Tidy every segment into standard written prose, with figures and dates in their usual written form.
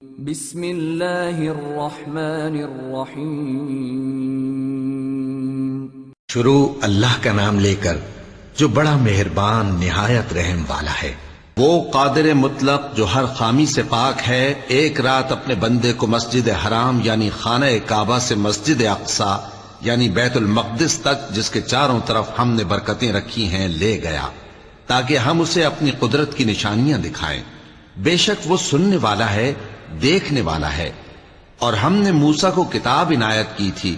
بسم اللہ الرحمن الرحیم۔ شروع اللہ کا نام لے کر جو بڑا مہربان نہایت رحم والا ہے۔ وہ قادر مطلق جو ہر خامی سے پاک ہے، ایک رات اپنے بندے کو مسجد حرام یعنی خانہ کعبہ سے مسجد اقصی یعنی بیت المقدس تک، جس کے چاروں طرف ہم نے برکتیں رکھی ہیں، لے گیا تاکہ ہم اسے اپنی قدرت کی نشانیاں دکھائیں۔ بے شک وہ سننے والا ہے، دیکھنے والا ہے۔ اور ہم نے موسیٰ کو کتاب عنایت کی تھی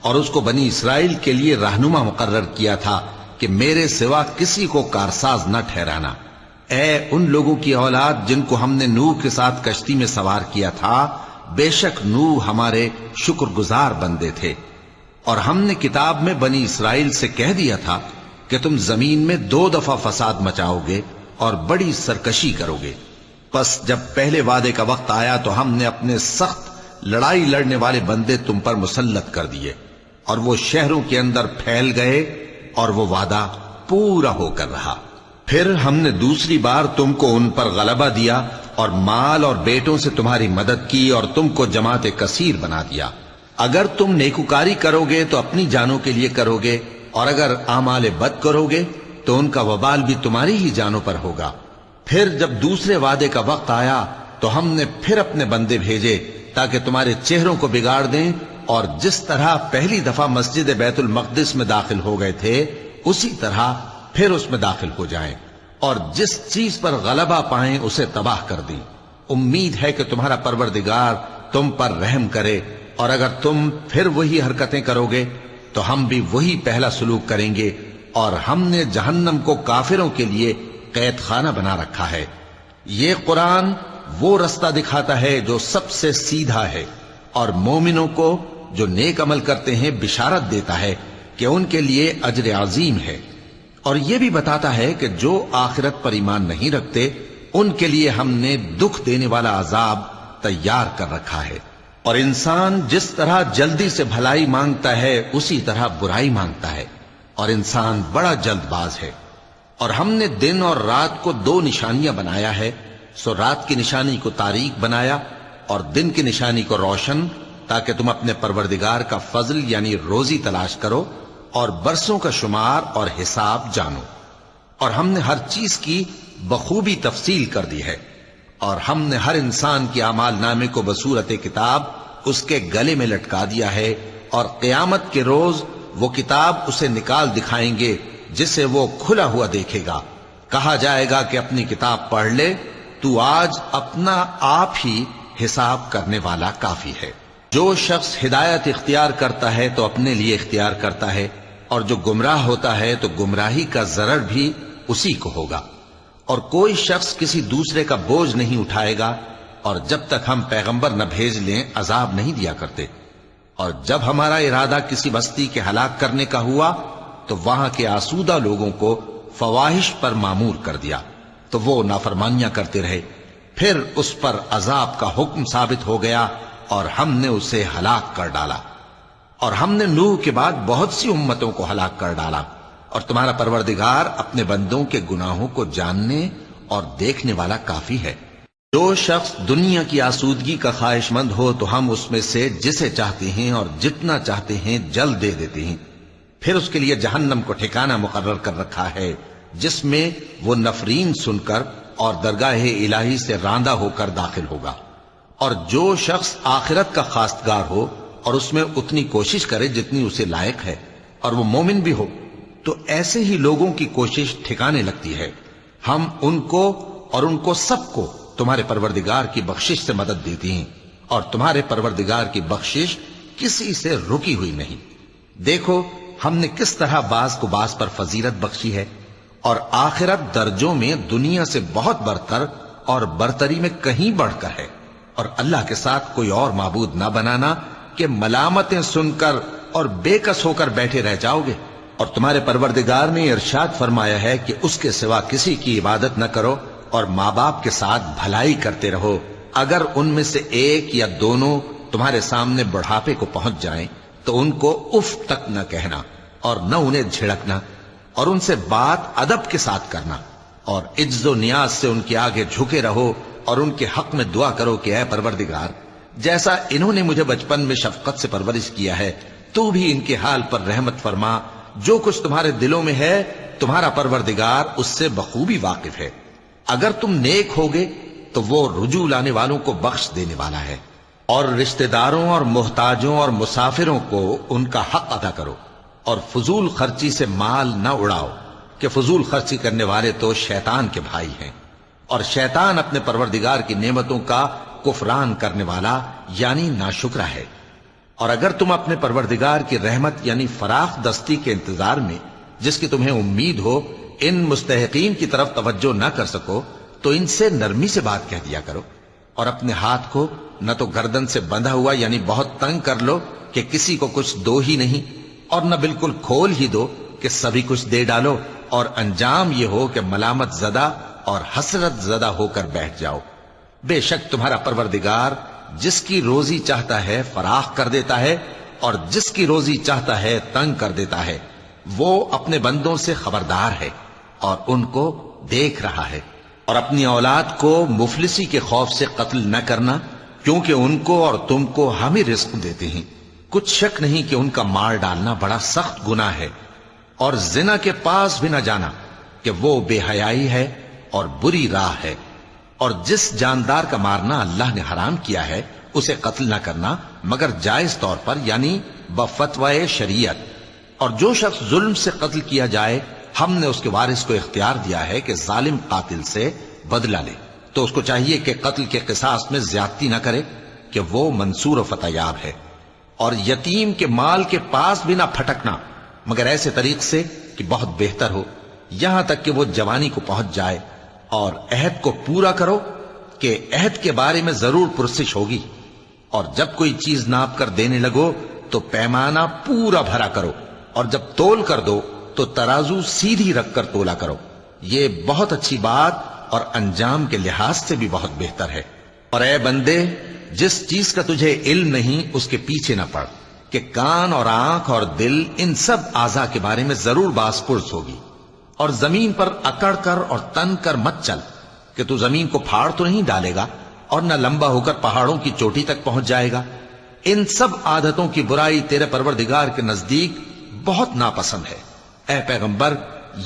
اور اس کو بنی اسرائیل کے لیے رہنما مقرر کیا تھا کہ میرے سوا کسی کو کارساز نہ ٹھہرانا۔ اے ان لوگوں کی اولاد جن کو ہم نے نوح کے ساتھ کشتی میں سوار کیا تھا، بے شک نوح ہمارے شکر گزار بندے تھے۔ اور ہم نے کتاب میں بنی اسرائیل سے کہہ دیا تھا کہ تم زمین میں 2 دفعہ فساد مچاؤ گے اور بڑی سرکشی کرو گے۔ پس جب پہلے وعدے کا وقت آیا تو ہم نے اپنے سخت لڑائی لڑنے والے بندے تم پر مسلط کر دیے، اور وہ شہروں کے اندر پھیل گئے، اور وہ وعدہ پورا ہو کر رہا۔ پھر ہم نے دوسری بار تم کو ان پر غلبہ دیا اور مال اور بیٹوں سے تمہاری مدد کی اور تم کو جماعت کثیر بنا دیا۔ اگر تم نیکوکاری کرو گے تو اپنی جانوں کے لیے کرو گے، اور اگر اعمال بد کرو گے تو ان کا وبال بھی تمہاری ہی جانوں پر ہوگا۔ پھر جب دوسرے وعدے کا وقت آیا تو ہم نے پھر اپنے بندے بھیجے تاکہ تمہارے چہروں کو بگاڑ دیں، اور جس طرح پہلی دفعہ مسجد بیت المقدس میں داخل ہو گئے تھے اسی طرح پھر اس میں داخل ہو جائیں، اور جس چیز پر غلبہ پائیں اسے تباہ کر دیں۔ امید ہے کہ تمہارا پروردگار تم پر رحم کرے، اور اگر تم پھر وہی حرکتیں کرو گے تو ہم بھی وہی پہلا سلوک کریں گے، اور ہم نے جہنم کو کافروں کے لیے قید خانہ بنا رکھا ہے۔ یہ قرآن وہ رستہ دکھاتا ہے جو سب سے سیدھا ہے، اور مومنوں کو جو نیک عمل کرتے ہیں بشارت دیتا ہے کہ ان کے لیے اجر عظیم ہے، اور یہ بھی بتاتا ہے کہ جو آخرت پر ایمان نہیں رکھتے ان کے لیے ہم نے دکھ دینے والا عذاب تیار کر رکھا ہے۔ اور انسان جس طرح جلدی سے بھلائی مانگتا ہے اسی طرح برائی مانگتا ہے، اور انسان بڑا جلد باز ہے۔ اور ہم نے دن اور رات کو 2 نشانیاں بنایا ہے، سو رات کی نشانی کو تاریک بنایا اور دن کی نشانی کو روشن، تاکہ تم اپنے پروردگار کا فضل یعنی روزی تلاش کرو اور برسوں کا شمار اور حساب جانو۔ اور ہم نے ہر چیز کی بخوبی تفصیل کر دی ہے، اور ہم نے ہر انسان کی اعمال نامے کو بصورت کتاب اس کے گلے میں لٹکا دیا ہے، اور قیامت کے روز وہ کتاب اسے نکال دکھائیں گے جسے وہ کھلا ہوا دیکھے گا۔ کہا جائے گا کہ اپنی کتاب پڑھ لے، تو آج اپنا آپ ہی حساب کرنے والا کافی ہے۔ جو شخص ہدایت اختیار کرتا ہے تو اپنے لیے اختیار کرتا ہے، اور جو گمراہ ہوتا ہے تو گمراہی کا ضرر بھی اسی کو ہوگا۔ اور کوئی شخص کسی دوسرے کا بوجھ نہیں اٹھائے گا، اور جب تک ہم پیغمبر نہ بھیج لیں عذاب نہیں دیا کرتے۔ اور جب ہمارا ارادہ کسی بستی کے ہلاک کرنے کا ہوا تو وہاں کے آسودہ لوگوں کو فواحش پر معمور کر دیا، تو وہ نافرمانیاں کرتے رہے۔ پھر اس پر عذاب کا حکم ثابت ہو گیا اور ہم نے اسے ہلاک کر ڈالا۔ اور ہم نے نوح کے بعد بہت سی امتوں کو ہلاک کر ڈالا، اور تمہارا پروردگار اپنے بندوں کے گناہوں کو جاننے اور دیکھنے والا کافی ہے۔ جو شخص دنیا کی آسودگی کا خواہش مند ہو تو ہم اس میں سے جسے چاہتے ہیں اور جتنا چاہتے ہیں جلد دے دیتے ہیں۔ پھر اس کے لیے جہنم کو ٹھکانہ مقرر کر رکھا ہے، جس میں وہ نفرین سن کر اور درگاہ الہی سے راندہ ہو کر داخل ہوگا۔ اور جو شخص آخرت کا خواستگار ہو اور اس میں اتنی کوشش کرے جتنی اسے لائق ہے، اور وہ مومن بھی ہو، تو ایسے ہی لوگوں کی کوشش ٹھکانے لگتی ہے۔ ہم ان کو اور ان کو سب کو تمہارے پروردگار کی بخشش سے مدد دیتی ہیں، اور تمہارے پروردگار کی بخشش کسی سے رکی ہوئی نہیں۔ دیکھو ہم نے کس طرح بعض کو بعض پر فضیلت بخشی ہے، اور آخرت درجوں میں دنیا سے بہت برتر اور برتری میں کہیں بڑھ کر ہے۔ اور اللہ کے ساتھ کوئی اور معبود نہ بنانا کہ ملامتیں سن کر اور بے کس ہو کر بیٹھے رہ جاؤ گے۔ اور تمہارے پروردگار نے ارشاد فرمایا ہے کہ اس کے سوا کسی کی عبادت نہ کرو، اور ماں باپ کے ساتھ بھلائی کرتے رہو۔ اگر ان میں سے ایک یا دونوں تمہارے سامنے بڑھاپے کو پہنچ جائیں تو ان کو اف تک نہ کہنا، اور نہ انہیں جھڑکنا، اور ان سے بات ادب کے ساتھ کرنا، اور عجز و نیاز سے ان کے آگے جھکے رہو، اور ان کے حق میں دعا کرو کہ اے پروردگار، جیسا انہوں نے مجھے بچپن میں شفقت سے پرورش کیا ہے، تو بھی ان کے حال پر رحمت فرما۔ جو کچھ تمہارے دلوں میں ہے تمہارا پروردگار اس سے بخوبی واقف ہے۔ اگر تم نیک ہوگے تو وہ رجوع لانے والوں کو بخش دینے والا ہے۔ اور رشتہ داروں اور محتاجوں اور مسافروں کو ان کا حق ادا کرو، اور فضول خرچی سے مال نہ اڑاؤ، کہ فضول خرچی کرنے والے تو شیطان کے بھائی ہیں، اور شیطان اپنے پروردگار کی نعمتوں کا کفران کرنے والا یعنی ناشکرا ہے۔ اور اگر تم اپنے پروردگار کی رحمت یعنی فراخ دستی کے انتظار میں، جس کی تمہیں امید ہو، ان مستحقین کی طرف توجہ نہ کر سکو تو ان سے نرمی سے بات کہہ دیا کرو، اور اپنے ہاتھ کو نہ تو گردن سے بندھا ہوا یعنی بہت تنگ کر لو کہ کسی کو کچھ دو ہی نہیں، اور نہ بالکل کھول ہی دو کہ سبھی کچھ دے ڈالو، اور انجام یہ ہو کہ ملامت زدہ اور حسرت زدہ ہو کر بیٹھ جاؤ۔ بے شک تمہارا پروردگار جس کی روزی چاہتا ہے فراخ کر دیتا ہے، اور جس کی روزی چاہتا ہے تنگ کر دیتا ہے۔ وہ اپنے بندوں سے خبردار ہے اور ان کو دیکھ رہا ہے۔ اور اپنی اولاد کو مفلسی کے خوف سے قتل نہ کرنا، کیونکہ ان کو اور تم کو ہم ہی رزق دیتے ہیں۔ کچھ شک نہیں کہ ان کا مار ڈالنا بڑا سخت گناہ ہے۔ اور زنا کے پاس بھی نہ جانا، کہ وہ بے حیائی ہے اور بری راہ ہے۔ اور جس جاندار کا مارنا اللہ نے حرام کیا ہے اسے قتل نہ کرنا مگر جائز طور پر یعنی بفتوائے شریعت۔ اور جو شخص ظلم سے قتل کیا جائے ہم نے اس کے وارث کو اختیار دیا ہے کہ ظالم قاتل سے بدلہ لے، تو اس کو چاہیے کہ قتل کے قصاص میں زیادتی نہ کرے، کہ وہ منصور و فتح یاب ہے۔ اور یتیم کے مال کے پاس بھی نہ پھٹکنا مگر ایسے طریق سے کہ بہت بہتر ہو، یہاں تک کہ وہ جوانی کو پہنچ جائے۔ اور عہد کو پورا کرو کہ عہد کے بارے میں ضرور پرسش ہوگی۔ اور جب کوئی چیز ناپ کر دینے لگو تو پیمانہ پورا بھرا کرو، اور جب تول کر دو تو ترازو سیدھی رکھ کر تولا کرو۔ یہ بہت اچھی بات اور انجام کے لحاظ سے بھی بہت بہتر ہے۔ اور اے بندے، جس چیز کا تجھے علم نہیں اس کے پیچھے نہ پڑ، کہ کان اور آنکھ اور دل ان سب اعضاء کے بارے میں ضرور باز پرس ہوگی۔ اور زمین پر اکڑ کر اور تن کر مت چل، کہ تو زمین کو پھاڑ تو نہیں ڈالے گا اور نہ لمبا ہو کر پہاڑوں کی چوٹی تک پہنچ جائے گا۔ ان سب عادتوں کی برائی تیرے پروردگار کے نزدیک بہت ناپسند ہے۔ اے پیغمبر،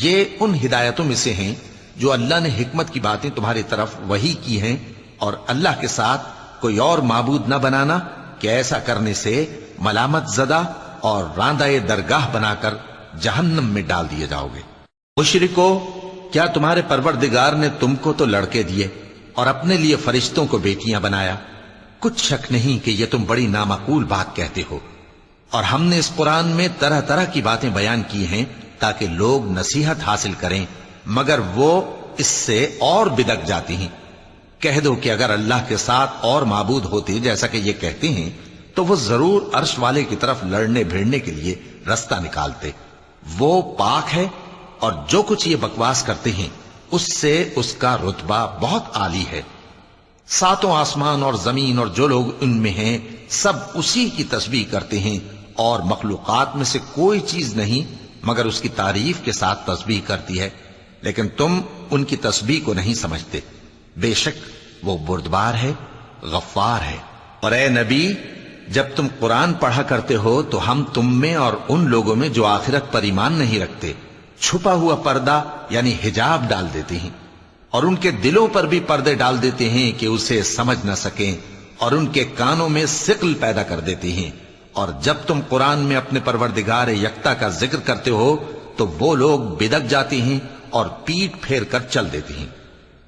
یہ ان ہدایتوں میں سے ہیں جو اللہ نے حکمت کی باتیں تمہاری طرف وحی کی ہیں، اور اللہ کے ساتھ کوئی اور معبود نہ بنانا، کہ ایسا کرنے سے ملامت زدہ اور راندہ درگاہ بنا کر جہنم میں ڈال دیے جاؤ گے۔ مشرکو، کیا تمہارے پروردگار نے تم کو تو لڑکے دیے اور اپنے لیے فرشتوں کو بیٹیاں بنایا؟ کچھ شک نہیں کہ یہ تم بڑی نامعقول بات کہتے ہو۔ اور ہم نے اس قرآن میں طرح طرح کی باتیں بیان کی ہیں تاکہ لوگ نصیحت حاصل کریں، مگر وہ اس سے اور بدک جاتی ہیں۔ کہہ دو کہ اگر اللہ کے ساتھ اور معبود ہوتے جیسا کہ یہ کہتے ہیں تو وہ ضرور عرش والے کی طرف لڑنے بھیڑنے کے لیے رستہ نکالتے۔ وہ پاک ہے، اور جو کچھ یہ بکواس کرتے ہیں اس سے اس کا رتبہ بہت عالی ہے۔ ساتوں آسمان اور زمین اور جو لوگ ان میں ہیں سب اسی کی تسبیح کرتے ہیں، اور مخلوقات میں سے کوئی چیز نہیں مگر اس کی تعریف کے ساتھ تسبیح کرتی ہے، لیکن تم ان کی تسبیح کو نہیں سمجھتے۔ بے شک وہ بردبار ہے، غفار ہے۔ اور اے نبی، جب تم قرآن پڑھا کرتے ہو تو ہم تم میں اور ان لوگوں میں جو آخرت پر ایمان نہیں رکھتے چھپا ہوا پردہ یعنی حجاب ڈال دیتے ہیں، اور ان کے دلوں پر بھی پردے ڈال دیتے ہیں کہ اسے سمجھ نہ سکیں، اور ان کے کانوں میں ثقل پیدا کر دیتے ہیں۔ اور جب تم قرآن میں اپنے پروردگار یکتا کا ذکر کرتے ہو تو وہ لوگ بدک جاتے ہیں اور پیٹ پھیر کر چل دیتے ہیں۔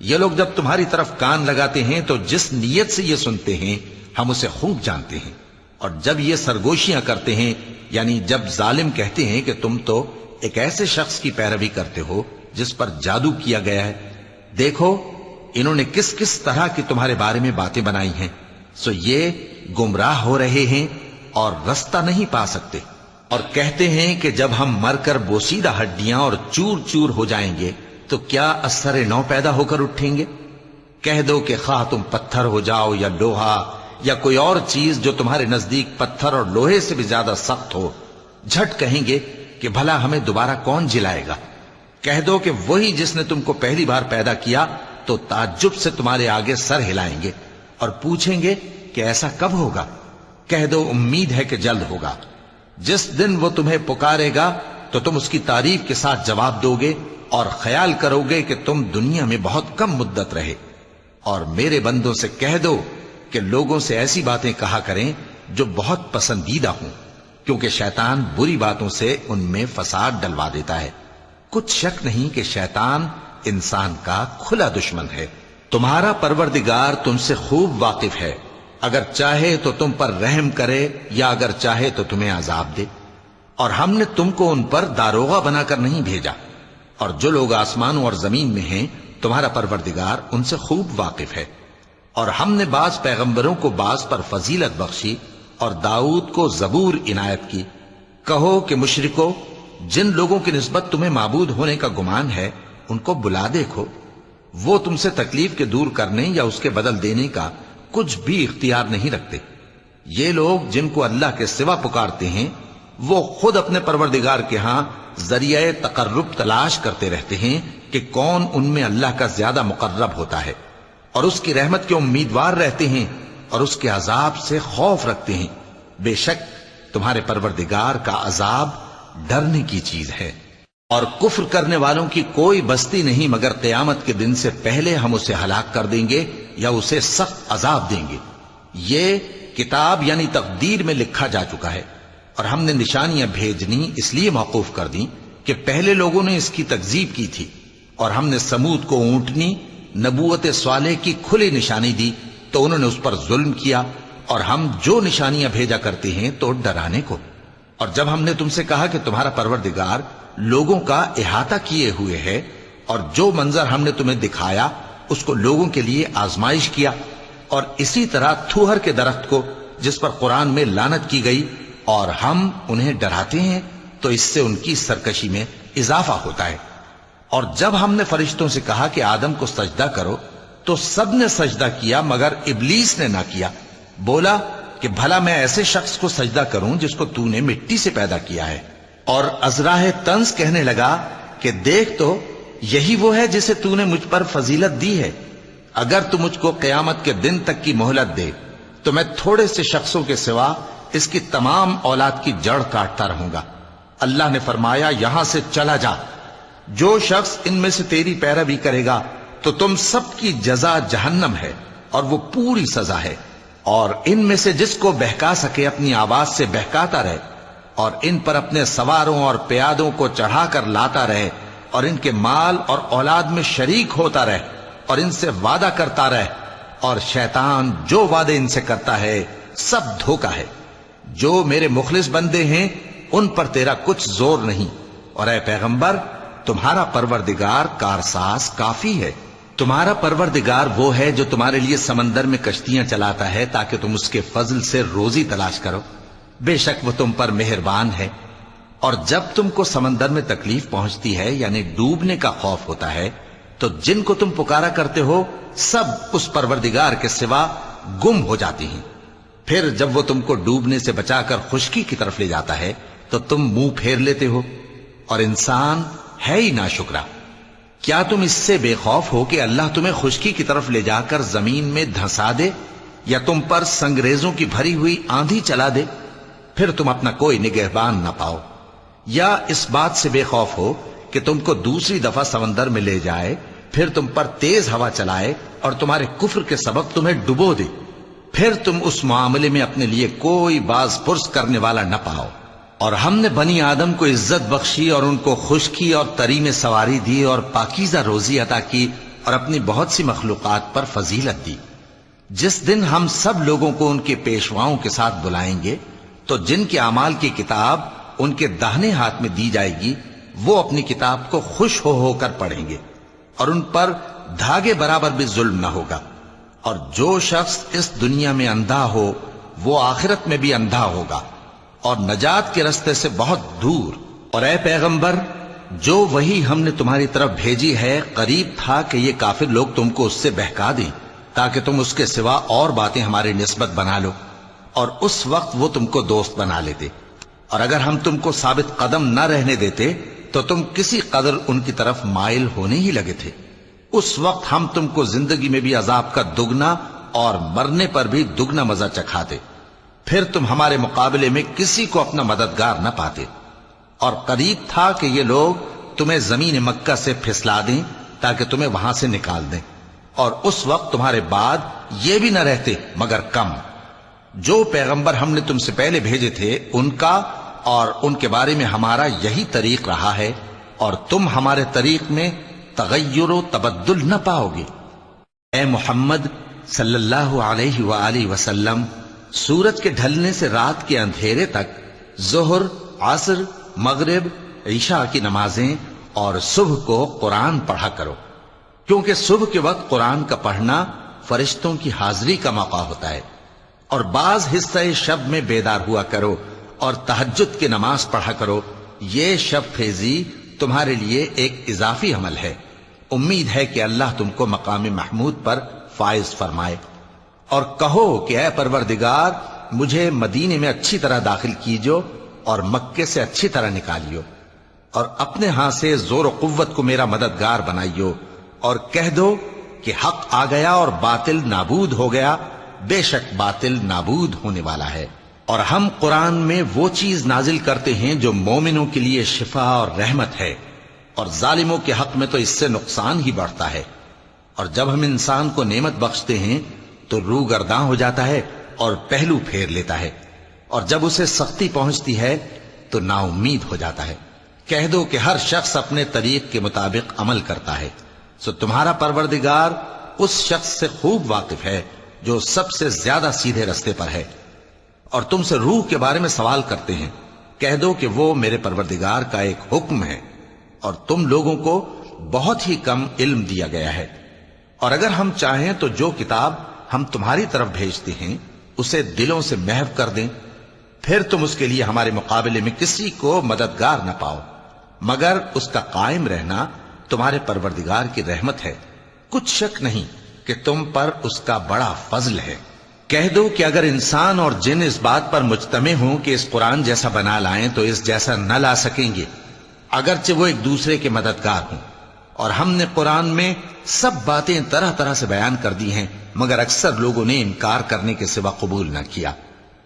یہ لوگ جب تمہاری طرف کان لگاتے ہیں تو جس نیت سے یہ سنتے ہیں ہم اسے خوب جانتے ہیں، اور جب یہ سرگوشیاں کرتے ہیں یعنی جب ظالم کہتے ہیں کہ تم تو ایک ایسے شخص کی پیروی کرتے ہو جس پر جادو کیا گیا ہے، دیکھو انہوں نے کس کس طرح کی تمہارے بارے میں باتیں بنائی ہیں، سو یہ گمراہ ہو رہے ہیں اور رستہ نہیں پا سکتے۔ اور کہتے ہیں کہ جب ہم مر کر بوسیدہ ہڈیاں اور چور چور ہو جائیں گے تو کیا اثر نو پیدا ہو کر اٹھیں گے؟ کہہ دو کہ خواہ تم پتھر ہو جاؤ یا لوہا یا کوئی اور چیز جو تمہارے نزدیک پتھر اور لوہے سے بھی زیادہ سخت ہو، جھٹ کہیں گے کہ بھلا ہمیں دوبارہ کون جلائے گا؟ کہہ دو کہ وہی جس نے تم کو پہلی بار پیدا کیا تو تعجب سے تمہارے آگے سر ہلائیں گے اور پوچھیں گے کہ ایسا کب ہوگا؟ کہہ دو امید ہے کہ جلد ہوگا۔ جس دن وہ تمہیں پکارے گا تو تم اس کی تعریف کے ساتھ جواب دو گے اور خیال کرو گے کہ تم دنیا میں بہت کم مدت رہے۔ اور میرے بندوں سے کہہ دو کہ لوگوں سے ایسی باتیں کہا کریں جو بہت پسندیدہ ہوں، کیونکہ شیطان بری باتوں سے ان میں فساد ڈلوا دیتا ہے۔ کچھ شک نہیں کہ شیطان انسان کا کھلا دشمن ہے۔ تمہارا پروردگار تم سے خوب واقف ہے، اگر چاہے تو تم پر رحم کرے یا اگر چاہے تو تمہیں عذاب دے۔ اور ہم نے تم کو ان پر داروغہ بنا کر نہیں بھیجا، اور جو لوگ آسمانوں اور زمین میں ہیں تمہارا پروردگار ان سے خوب واقف ہے۔ اور ہم نے بعض پیغمبروں کو بعض پر فضیلت بخشی اور داؤد کو زبور عنایت کی۔ کہو کہ مشرکو، جن لوگوں کی نسبت تمہیں معبود ہونے کا گمان ہے ان کو بلا دیکھو، وہ تم سے تکلیف کے دور کرنے یا اس کے بدل دینے کا کچھ بھی اختیار نہیں رکھتے۔ یہ لوگ جن کو اللہ کے سوا پکارتے ہیں وہ خود اپنے پروردگار کے ہاں ذریعہ تقرب تلاش کرتے رہتے ہیں کہ کون ان میں اللہ کا زیادہ مقرب ہوتا ہے، اور اس کی رحمت کے امیدوار رہتے ہیں اور اس کے عذاب سے خوف رکھتے ہیں۔ بے شک تمہارے پروردگار کا عذاب ڈرنے کی چیز ہے۔ اور کفر کرنے والوں کی کوئی بستی نہیں مگر قیامت کے دن سے پہلے ہم اسے ہلاک کر دیں گے یا اسے سخت عذاب دیں گے۔ یہ کتاب یعنی تقدیر میں لکھا جا چکا ہے، اور ہم نے نشانیاں بھیجنی اس لیے موقوف کر دیں کہ پہلے لوگوں نے اس کی تکذیب کی تھی، اور ہم نے سمود کو اونٹنی نبوت صالح کی کھلی نشانی دی تو انہوں نے اس پر ظلم کیا، اور ہم جو نشانیاں بھیجا کرتے ہیں تو ڈرانے کو۔ اور جب ہم نے تم سے کہا کہ تمہارا پروردگار لوگوں کا احاطہ کیے ہوئے ہے، اور جو منظر ہم نے تمہیں دکھایا اس کو لوگوں کے لیے آزمائش کیا، اور اسی طرح تھوہر کے درخت کو جس پر قرآن میں لعنت کی گئی، اور ہم انہیں ڈراتے ہیں تو اس سے ان کی سرکشی میں اضافہ ہوتا ہے۔ اور جب ہم نے فرشتوں سے کہا کہ آدم کو سجدہ کرو تو سب نے سجدہ کیا مگر ابلیس نے نہ کیا، بولا کہ بھلا میں ایسے شخص کو سجدہ کروں جس کو تو نے مٹی سے پیدا کیا ہے۔ اور ازراہ طنز کہنے لگا کہ دیکھ تو یہی وہ ہے جسے تو نے مجھ پر فضیلت دی ہے، اگر تو مجھ کو قیامت کے دن تک کی مہلت دے تو میں تھوڑے سے شخصوں کے سوا اس کی تمام اولاد کی جڑ کاٹتا رہوں گا۔ اللہ نے فرمایا یہاں سے چلا جا، جو شخص ان میں سے تیری پیروی کرے گا تو تم سب کی جزا جہنم ہے اور وہ پوری سزا ہے، اور ان میں سے جس کو بہکا سکے اپنی آواز سے بہکاتا رہے، اور ان پر اپنے سواروں اور پیادوں کو چڑھا کر لاتا رہے، اور ان کے مال اور اولاد میں شریک ہوتا رہے، اور ان سے وعدہ کرتا رہے، اور شیطان جو وعدے ان سے کرتا ہے سب دھوکہ ہے۔ جو میرے مخلص بندے ہیں ان پر تیرا کچھ زور نہیں، اور اے پیغمبر تمہارا پروردگار کارساز کافی ہے۔ تمہارا پروردگار وہ ہے جو تمہارے لیے سمندر میں کشتیاں چلاتا ہے تاکہ تم اس کے فضل سے روزی تلاش کرو، بے شک وہ تم پر مہربان ہے۔ اور جب تم کو سمندر میں تکلیف پہنچتی ہے یعنی ڈوبنے کا خوف ہوتا ہے تو جن کو تم پکارا کرتے ہو سب اس پروردگار کے سوا گم ہو جاتی ہیں۔ پھر جب وہ تم کو ڈوبنے سے بچا کر خشکی کی طرف لے جاتا ہے تو تم منہ پھیر لیتے ہو، اور انسان ہے ہی ناشکرا۔ کیا تم اس سے بے خوف ہو کہ اللہ تمہیں خشکی کی طرف لے جا کر زمین میں دھنسا دے یا تم پر سنگریزوں کی بھری ہوئی آندھی چلا دے، پھر تم اپنا کوئی نگہبان نہ پاؤ؟ یا اس بات سے بے خوف ہو کہ تم کو دوسری دفعہ سمندر میں لے جائے، پھر تم پر تیز ہوا چلائے اور تمہارے کفر کے سبب تمہیں ڈبو دے، پھر تم اس معاملے میں اپنے لیے کوئی باز پرس کرنے والا نہ پاؤ؟ اور ہم نے بنی آدم کو عزت بخشی اور ان کو خشکی اور تری میں سواری دی اور پاکیزہ روزی عطا کی اور اپنی بہت سی مخلوقات پر فضیلت دی۔ جس دن ہم سب لوگوں کو ان کے پیشواؤں کے ساتھ بلائیں گے تو جن کے اعمال کی کتاب ان کے داہنے ہاتھ میں دی جائے گی وہ اپنی کتاب کو خوش ہو کر پڑھیں گے، اور ان پر دھاگے برابر بھی ظلم نہ ہوگا۔ اور جو شخص اس دنیا میں اندھا ہو وہ آخرت میں بھی اندھا ہوگا اور نجات کے رستے سے بہت دور۔ اور اے پیغمبر جو وہی ہم نے تمہاری طرف بھیجی ہے قریب تھا کہ یہ کافر لوگ تم کو اس سے بہکا دیں تاکہ تم اس کے سوا اور باتیں ہماری نسبت بنا لو، اور اس وقت وہ تم کو دوست بنا لیتے، اور اگر ہم تم کو ثابت قدم نہ رہنے دیتے تو تم کسی قدر ان کی طرف مائل ہونے ہی لگے تھے۔ اس وقت ہم تم کو زندگی میں بھی عذاب کا دگنا اور مرنے پر بھی دگنا مزہ چکھاتے، پھر تم ہمارے مقابلے میں کسی کو اپنا مددگار نہ پاتے، اور قریب تھا کہ یہ لوگ تمہیں زمین مکہ سے پھسلا دیں تاکہ تمہیں وہاں سے نکال دیں، اور اس وقت تمہارے بعد یہ بھی نہ رہتے مگر کم۔ جو پیغمبر ہم نے تم سے پہلے بھیجے تھے ان کا اور ان کے بارے میں ہمارا یہی طریق رہا ہے، اور تم ہمارے طریق میں تغیر و تبدل نہ پاؤ گے۔ اے محمد صلی اللہ علیہ وآلہ وسلم، سورج کے ڈھلنے سے رات کے اندھیرے تک ظہر، عصر، مغرب، عشاء کی نمازیں اور صبح کو قرآن پڑھا کرو، کیونکہ صبح کے وقت قرآن کا پڑھنا فرشتوں کی حاضری کا موقع ہوتا ہے، اور بعض حصہ شب میں بیدار ہوا کرو اور تہجد کی نماز پڑھا کرو، یہ شب خیزی تمہارے لیے ایک اضافی عمل ہے۔ امید ہے کہ اللہ تم کو مقام محمود پر فائز فرمائے۔ اور کہو کہ اے پروردگار، مجھے مدینے میں اچھی طرح داخل کیجو اور مکے سے اچھی طرح نکالیو، اور اپنے ہاں سے زور و قوت کو میرا مددگار بنائیو، اور کہہ دو کہ حق آ گیا اور باطل نابود ہو گیا، بے شک باطل نابود ہونے والا ہے۔ اور ہم قرآن میں وہ چیز نازل کرتے ہیں جو مومنوں کے لیے شفا اور رحمت ہے، اور ظالموں کے حق میں تو اس سے نقصان ہی بڑھتا ہے۔ اور جب ہم انسان کو نعمت بخشتے ہیں تو روح گرداں ہو جاتا ہے اور پہلو پھیر لیتا ہے، اور جب اسے سختی پہنچتی ہے تو نا امید ہو جاتا ہے۔ کہہ دو کہ ہر شخص اپنے طریق کے مطابق عمل کرتا ہے، سو تمہارا پروردگار اس شخص سے خوب واقف ہے جو سب سے زیادہ سیدھے رستے پر ہے۔ اور تم سے روح کے بارے میں سوال کرتے ہیں، کہہ دو کہ وہ میرے پروردگار کا ایک حکم ہے، اور تم لوگوں کو بہت ہی کم علم دیا گیا ہے۔ اور اگر ہم چاہیں تو جو کتاب ہم تمہاری طرف بھیجتے ہیں اسے دلوں سے محو کر دیں، پھر تم اس کے لیے ہمارے مقابلے میں کسی کو مددگار نہ پاؤ، مگر اس کا قائم رہنا تمہارے پروردگار کی رحمت ہے، کچھ شک نہیں کہ تم پر اس کا بڑا فضل ہے۔ کہہ دو کہ اگر انسان اور جن اس بات پر مجتمع ہوں کہ اس قرآن جیسا بنا لائیں تو اس جیسا نہ لا سکیں گے، اگرچہ وہ ایک دوسرے کے مددگار ہوں۔ اور ہم نے قرآن میں سب باتیں طرح طرح سے بیان کر دی ہیں، مگر اکثر لوگوں نے انکار کرنے کے سوا قبول نہ کیا،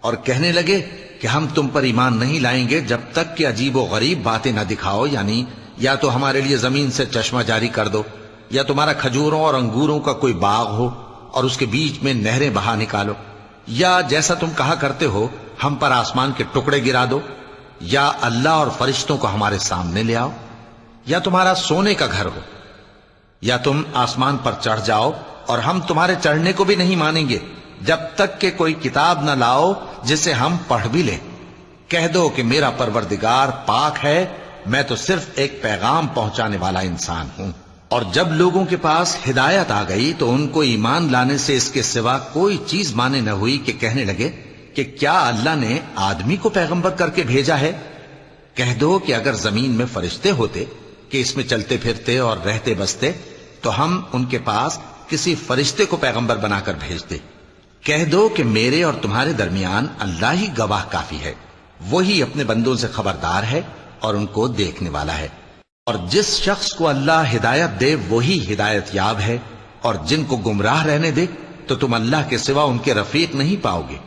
اور کہنے لگے کہ ہم تم پر ایمان نہیں لائیں گے جب تک کہ عجیب و غریب باتیں نہ دکھاؤ، یعنی یا تو ہمارے لیے زمین سے چشمہ جاری کر دو، یا تمہارا کھجوروں اور انگوروں کا کوئی باغ ہو اور اس کے بیچ میں نہریں بہا نکالو، یا جیسا تم کہا کرتے ہو ہم پر آسمان کے ٹکڑے گرا دو، یا اللہ اور فرشتوں کو ہمارے سامنے لے آؤ، یا تمہارا سونے کا گھر ہو، یا تم آسمان پر چڑھ جاؤ اور ہم تمہارے چڑھنے کو بھی نہیں مانیں گے جب تک کہ کوئی کتاب نہ لاؤ جسے ہم پڑھ بھی لیں۔ کہہ دو کہ میرا پروردگار پاک ہے، میں تو صرف ایک پیغام پہنچانے والا انسان ہوں۔ اور جب لوگوں کے پاس ہدایت آ گئی تو ان کو ایمان لانے سے اس کے سوا کوئی چیز مانے نہ ہوئی کہ کہنے لگے کہ کیا اللہ نے آدمی کو پیغمبر کر کے بھیجا ہے؟ کہہ دو کہ اگر زمین میں فرشتے ہوتے کہ اس میں چلتے پھرتے اور رہتے بستے تو ہم ان کے پاس کسی فرشتے کو پیغمبر بنا کر بھیجتے۔ کہہ دو کہ میرے اور تمہارے درمیان اللہ ہی گواہ کافی ہے، وہی اپنے بندوں سے خبردار ہے اور ان کو دیکھنے والا ہے۔ اور جس شخص کو اللہ ہدایت دے وہی ہدایت یاب ہے، اور جن کو گمراہ رہنے دے تو تم اللہ کے سوا ان کے رفیق نہیں پاؤ گے۔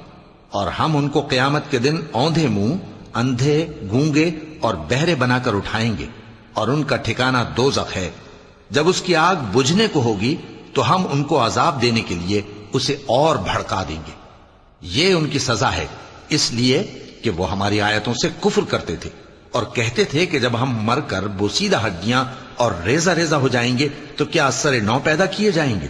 اور ہم ان کو قیامت کے دن اوندھے منہ، اندھے، گونگے اور بہرے بنا کر اٹھائیں گے، اور ان کا ٹھکانہ دوزخ ہے۔ جب اس کی آگ بجھنے کو ہوگی تو ہم ان کو عذاب دینے کے لیے اسے اور بھڑکا دیں گے۔ یہ ان کی سزا ہے، اس لیے کہ وہ ہماری آیتوں سے کفر کرتے تھے اور کہتے تھے کہ جب ہم مر کر بوسیدہ ہڈیاں اور ریزہ ریزہ ہو جائیں گے تو کیا اثر نو پیدا کیے جائیں گے؟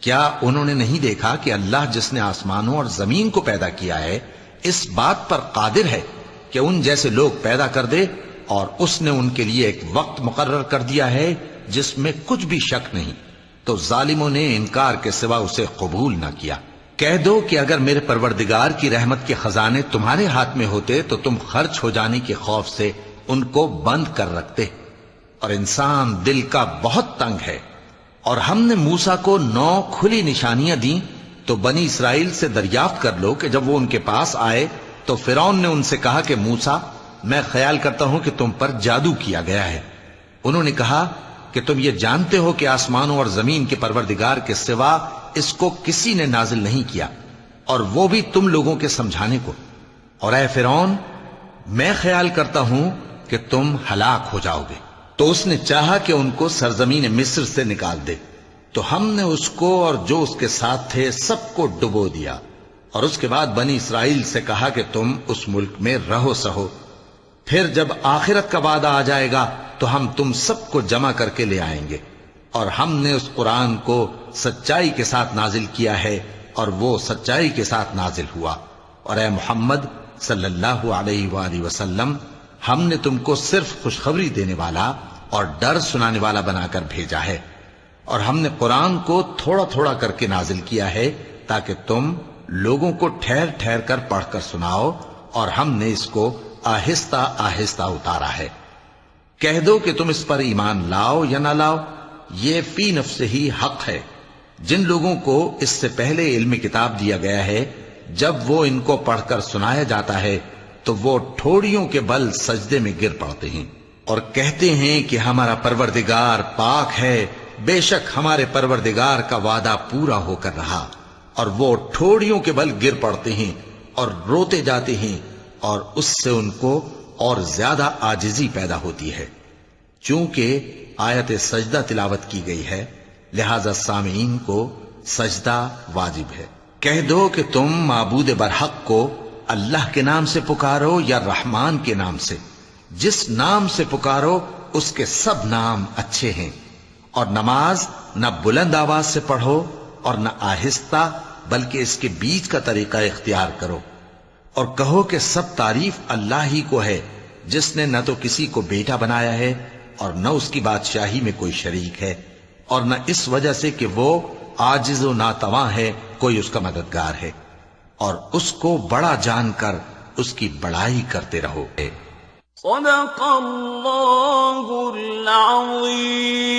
کیا انہوں نے نہیں دیکھا کہ اللہ جس نے آسمانوں اور زمین کو پیدا کیا ہے اس بات پر قادر ہے کہ ان جیسے لوگ پیدا کر دے، اور اس نے ان کے لیے ایک وقت مقرر کر دیا ہے جس میں کچھ بھی شک نہیں، تو ظالموں نے انکار کے سوا اسے قبول نہ کیا۔ کہہ دو کہ اگر میرے پروردگار کی رحمت کے خزانے تمہارے ہاتھ میں ہوتے تو تم خرچ ہو جانے کے خوف سے ان کو بند کر رکھتے، اور انسان دل کا بہت تنگ ہے۔ اور ہم نے موسیٰ کو 9 کھلی نشانیاں دیں تو بنی اسرائیل سے دریافت کر لو کہ جب وہ ان کے پاس آئے تو فرعون نے ان سے کہا کہ موسیٰ، میں خیال کرتا ہوں کہ تم پر جادو کیا گیا ہے۔ انہوں نے کہا کہ تم یہ جانتے ہو کہ آسمانوں اور زمین کے پروردگار کے سوا اس کو کسی نے نازل نہیں کیا، اور وہ بھی تم لوگوں کے سمجھانے کو۔ اور اے فرعون، میں خیال کرتا ہوں کہ تم ہلاک ہو جاؤ گے۔ تو اس نے چاہا کہ ان کو سرزمین مصر سے نکال دے، تو ہم نے اس کو اور جو اس کے ساتھ تھے سب کو ڈبو دیا، اور اس کے بعد بنی اسرائیل سے کہا کہ تم اس ملک میں رہو سہو، پھر جب آخرت کا وعدہ آ جائے گا تو ہم تم سب کو جمع کر کے لے آئیں گے۔ اور ہم نے اس قرآن کو سچائی کے ساتھ نازل کیا ہے، اور وہ سچائی کے ساتھ نازل ہوا۔ اور اے محمد صلی اللہ علیہ وآلہ وسلم، ہم نے تم کو صرف خوشخبری دینے والا اور ڈر سنانے والا بنا کر بھیجا ہے، اور ہم نے قرآن کو تھوڑا تھوڑا کر کے نازل کیا ہے تاکہ تم لوگوں کو ٹھہر ٹھہر کر پڑھ کر سناؤ، اور ہم نے اس کو آہستہ آہستہ اتارا ہے۔ کہہ دو کہ تم اس پر ایمان لاؤ یا نہ لاؤ، یہ فی نفس ہی حق ہے۔ جن لوگوں کو اس سے پہلے علم کتاب دیا گیا ہے، جب وہ ان کو پڑھ کر سنایا جاتا ہے تو وہ ٹھوڑیوں کے بل سجدے میں گر پڑتے ہیں اور کہتے ہیں کہ ہمارا پروردگار پاک ہے، بے شک ہمارے پروردگار کا وعدہ پورا ہو کر رہا۔ اور وہ ٹھوڑیوں کے بل گر پڑتے ہیں اور روتے جاتے ہیں، اور اس سے ان کو اور زیادہ عاجزی پیدا ہوتی ہے۔ چونکہ آیت سجدہ تلاوت کی گئی ہے، لہذا سامعین کو سجدہ واجب ہے۔ کہہ دو کہ تم معبود برحق کو اللہ کے نام سے پکارو یا رحمان کے نام سے، جس نام سے پکارو اس کے سب نام اچھے ہیں، اور نماز نہ بلند آواز سے پڑھو اور نہ آہستہ، بلکہ اس کے بیچ کا طریقہ اختیار کرو، اور کہو کہ سب تعریف اللہ ہی کو ہے، جس نے نہ تو کسی کو بیٹا بنایا ہے اور نہ اس کی بادشاہی میں کوئی شریک ہے، اور نہ اس وجہ سے کہ وہ عاجز و ناتواں ہے کوئی اس کا مددگار ہے، اور اس کو بڑا جان کر اس کی بڑائی کرتے رہو۔ صدق اللہ العظیم۔